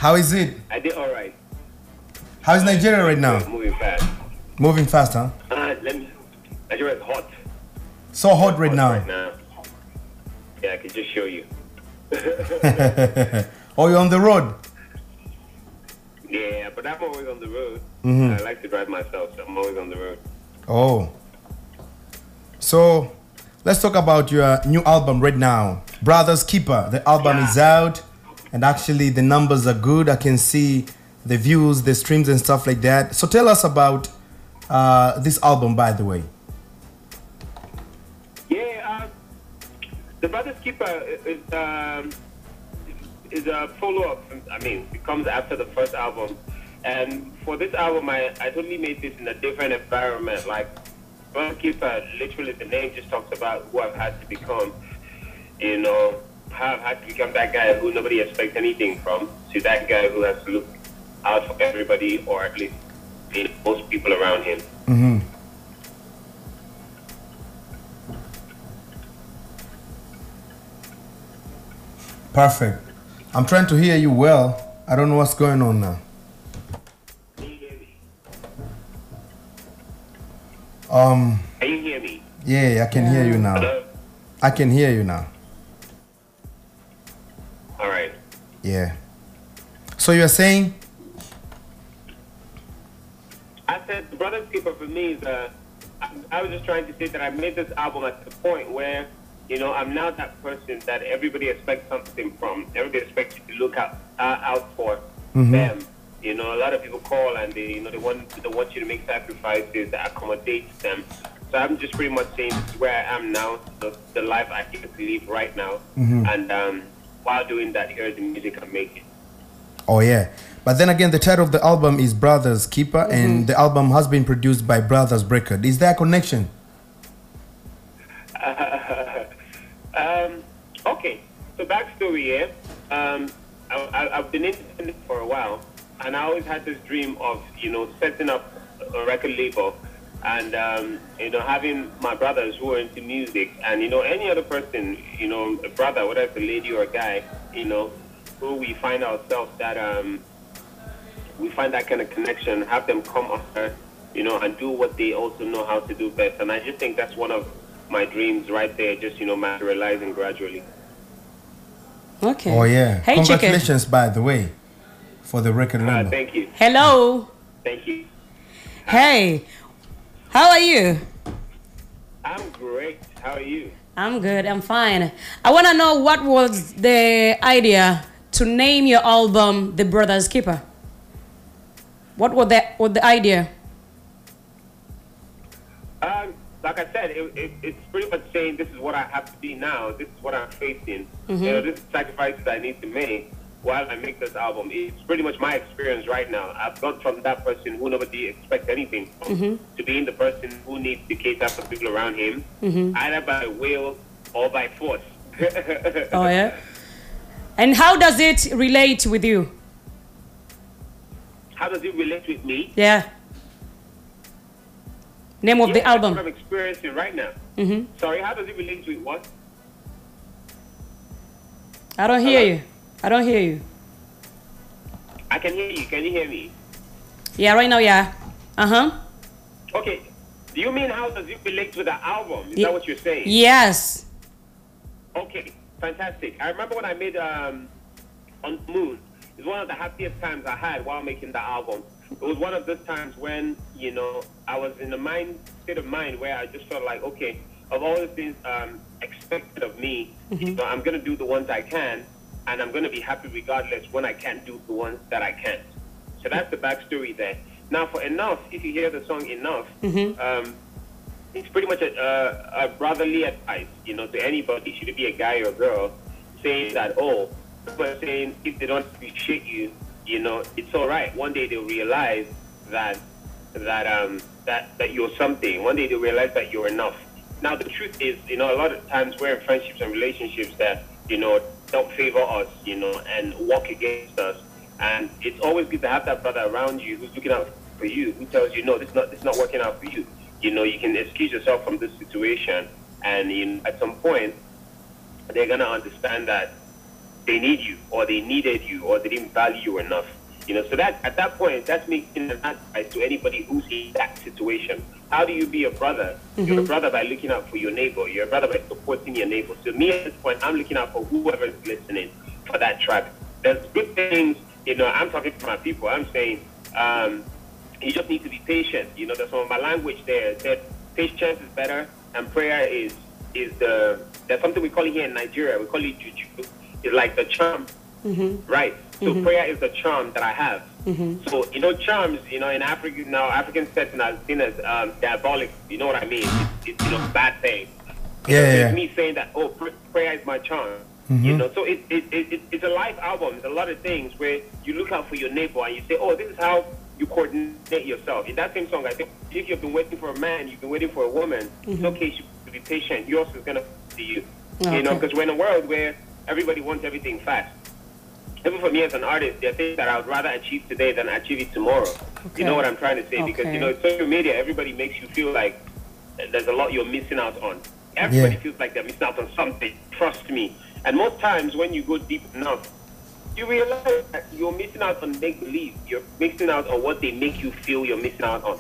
How is it? I did all right. How is Nigeria right now? Moving fast. Moving fast, huh? Nigeria is hot. So hot right now. Yeah, I can just show you. Oh, you're on the road? Yeah, but I'm always on the road. Mm-hmm. I like to drive myself, so I'm always on the road. Oh. So, let's talk about your new album right now. Brother's Keeper. The album is out. And actually, the numbers are good. I can see the views, the streams and stuff like that. So tell us about this album, by the way. Yeah, The Brother's Keeper is a follow-up. I mean, it comes after the first album. And for this album, I totally made this in a different environment. Like, Brother's Keeper, literally the name just talks about who I've had to become. You know, how I've had to become that guy who nobody expects anything from, to that guy who has to look out for everybody, or at least most people around him. Mm-hmm. Perfect. I'm trying to hear you well. I don't know what's going on now. Can you hear me? Can you hear me? Yeah, I can hear you now. Hello? I can hear you now. All right. Yeah. So you're saying? I said the Brother's Keeper for me is I was just trying to say that I made this album at the point where, you know, I'm now that person that everybody expects something from. Everybody expects you to look out for them. You know, a lot of people call and they want you to make sacrifices that accommodate them. So I'm just pretty much saying this is where I am now, the life I get to live right now. And while doing that, here's the music I'm making. Oh yeah. But then again, the title of the album is Brother's Keeper, and the album has been produced by Brothers Record. Is there a connection? Okay, so backstory here. I've been independent for a while, and I always had this dream of, you know, setting up a record label and, you know, having my brothers who are into music and, you know, any other person, you know, a brother, whether it's a lady or a guy, you know, who we find ourselves that, we find that kind of connection, have them come after, you know, and do what they also know how to do best. And I just think that's one of my dreams right there, just, you know, materializing gradually. Okay. Oh yeah. Hey, congratulations, Chike. by the way, for the record label. Thank you. Hello. Thank you. Hey, how are you? I'm great. How are you? I'm good. I'm fine. I want to know what was the idea to name your album The Brother's Keeper? What was the idea? Like I said, it's pretty much saying this is what I have to be now. This is what I'm facing. You know, this is sacrifices I need to make while I make this album. It's pretty much my experience right now. I've gone from that person who nobody expects anything from to being the person who needs to cater for people around him, either by will or by force. Oh yeah. And how does it relate with you? How does it relate with me? Yeah. Name of the album. That's what I'm experiencing right now. Sorry, how does it relate with what? I don't hear you. I don't hear you. I can hear you. Can you hear me? Yeah, right now, yeah. Okay. Do you mean how does it relate to the album? Is that what you're saying? Yes. Okay. Fantastic. I remember when I made On Moon. It's one of the happiest times I had while making the album. It was one of those times when, you know, I was in a state of mind where I just felt like, okay, of all the things expected of me, you know, I'm going to do the ones I can, and I'm going to be happy regardless when I can't do the ones that I can't. So that's the backstory there. Now, for Enough, if you hear the song Enough, it's pretty much a brotherly advice, you know, to anybody, should it be a guy or a girl, saying that, but saying if they don't appreciate you, you know, it's all right. One day they'll realize that you're something. One day they'll realize that you're enough. Now the truth is, you know, a lot of times we're in friendships and relationships that, you know, don't favor us, you know, and work against us. And it's always good to have that brother around you who's looking out for you, who tells you, no, it's not working out for you. You know, you can excuse yourself from this situation, and at some point they're gonna understand that they need you, or they needed you, or they didn't value you enough. You know, so that at that point, that's making an advice to anybody who's in that situation. How do you be a brother? You're a brother by looking out for your neighbor. You're a brother by supporting your neighbor. So me at this point, I'm looking out for whoever is listening for that track. There's good things, you know, I'm talking to my people. I'm saying, you just need to be patient. You know, there's some of my language there that patience is better, and prayer is there's something we call it here in Nigeria. We call it juju. It's like the charm, right? So prayer is the charm that I have. So, you know, charms, you know, in Africa now, African setting are seen as diabolic. You know what I mean? It's you know, bad thing. It's me saying that, oh, prayer is my charm. You know, so it's a life album. It's a lot of things where you look out for your neighbor and you say, oh, this is how you coordinate yourself. In that same song, I think, if you've been waiting for a man, you've been waiting for a woman, it's okay, you should be patient. Yours is going to see you. Okay. You know, because we're in a world where everybody wants everything fast. Even for me as an artist, there are things that I would rather achieve today than achieve it tomorrow. Okay. You know what I'm trying to say? Because, you know, social media, everybody makes you feel like there's a lot you're missing out on. Everybody feels like they're missing out on something. Trust me. And most times when you go deep enough, you realize that you're missing out on make-believe. You're missing out on what they make you feel you're missing out on.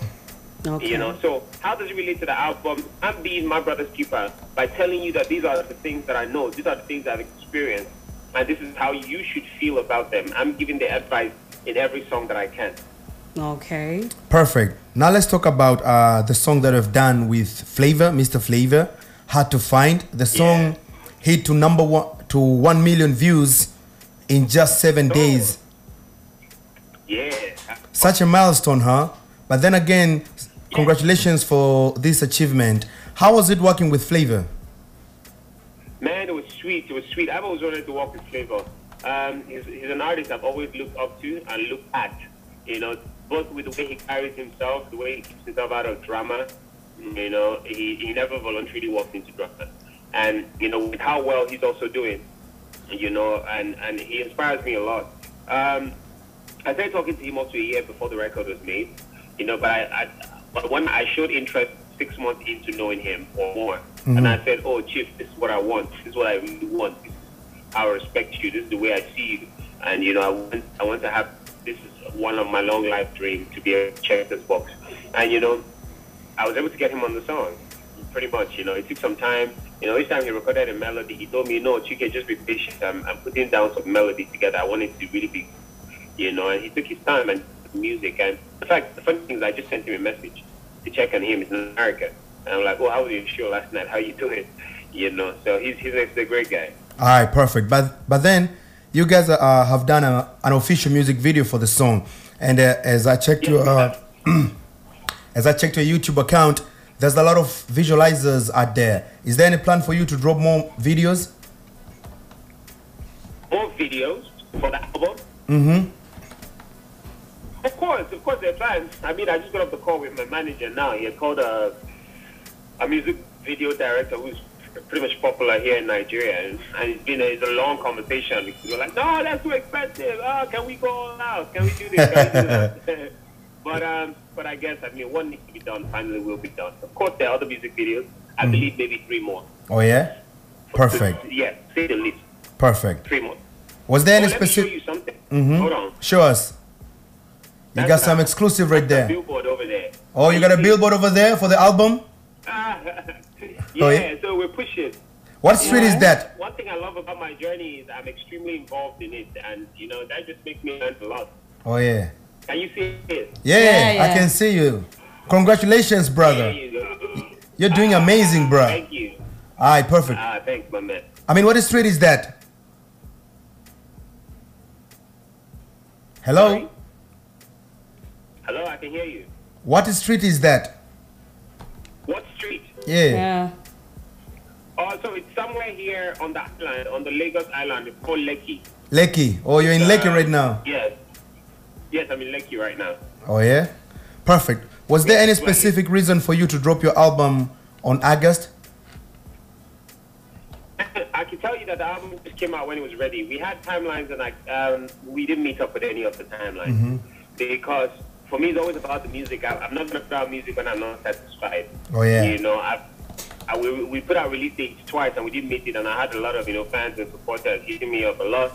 Okay. You know, so how does it relate to the album? I'm being my brother's keeper by telling you that these are the things that I know. These are the things I've experienced. And this is how you should feel about them. I'm giving the advice in every song that I can. Okay. Perfect. Now let's talk about the song that I've done with Flavour, Mr. Flavour, Hard to Find. The song hit to number 1 to 1 million views in just 7 days. Yeah. Such a milestone, huh? But then again, congratulations for this achievement. How was it working with Flavour? Man, it was sweet. It was sweet. I've always wanted to work with Flavour. He's an artist I've always looked up to and looked at. You know, both with the way he carries himself, the way he keeps himself out of drama. You know, he never voluntarily walked into drama. And, you know, with how well he's also doing, you know, and he inspires me a lot. I started talking to him also a year before the record was made, you know, but when I showed interest 6 months into knowing him or more, and I said, oh, Chief, this is what I want. This is what I really want. This is how I respect you. This is the way I see you. And, you know, I want to have, this is one of my long life dreams, to be able to check this box. And, you know, I was able to get him on the song, pretty much. You know, it took some time. You know, each time he recorded a melody, he told me, no, Chike, just be patient. I'm putting down some melody together. I want it to really be, you know, and he took his time and music. And in fact, the funny thing is I just sent him a message to check on him. He's in America. And I'm like, oh, how was your show last night? How you doing? You know, so he's a great guy. All right, perfect. But then you guys have done an official music video for the song. And as I checked your as I checked your YouTube account, there's a lot of visualizers out there. Is there any plan for you to drop more videos? More videos for the album? Of course, there are plans. I mean, I just got off the call with my manager now. He had called a music video director who's pretty much popular here in Nigeria, and it's a long conversation because we're like, no, that's too expensive. Oh, can we go all out? Can we do this? Can we do that? But I guess, I mean, what needs to be done finally will be done. Of course, there are other music videos. I believe maybe 3 more. Oh, yeah? Perfect. Yeah, say the least. Perfect. 3 more. Was there any let specific... me show you something. Hold on. Show us. You got some exclusive right there. Billboard over there. Oh, you got a billboard over there for the album? Yeah, so we're pushing. What street is that? One thing I love about my journey is I'm extremely involved in it, and you know that just makes me learn a lot. Oh yeah. Can you see it? Yeah, I can see you. Congratulations, brother. You're doing amazing, bro. Thank you. All right, perfect. Thanks, my man. I mean, what street is that? Hello? Sorry? Hello, I can hear you. What street is that? What street? Yeah. Oh, so it's somewhere here on the island, on the Lagos island. It's called Lekki. Lekki. Oh, you're in Lekki right now? Yes. Yes, I'm in Lekki right now. Oh, yeah? Perfect. Was there any specific reason for you to drop your album on August? I can tell you that the album just came out when it was ready. We had timelines, and we didn't meet up with any of the timelines. Because for me, it's always about the music. I'm not going to put out music when I'm not satisfied. Oh, yeah. You know, we put our release date twice and we didn't meet it, and I had a lot of fans and supporters hitting me up a lot,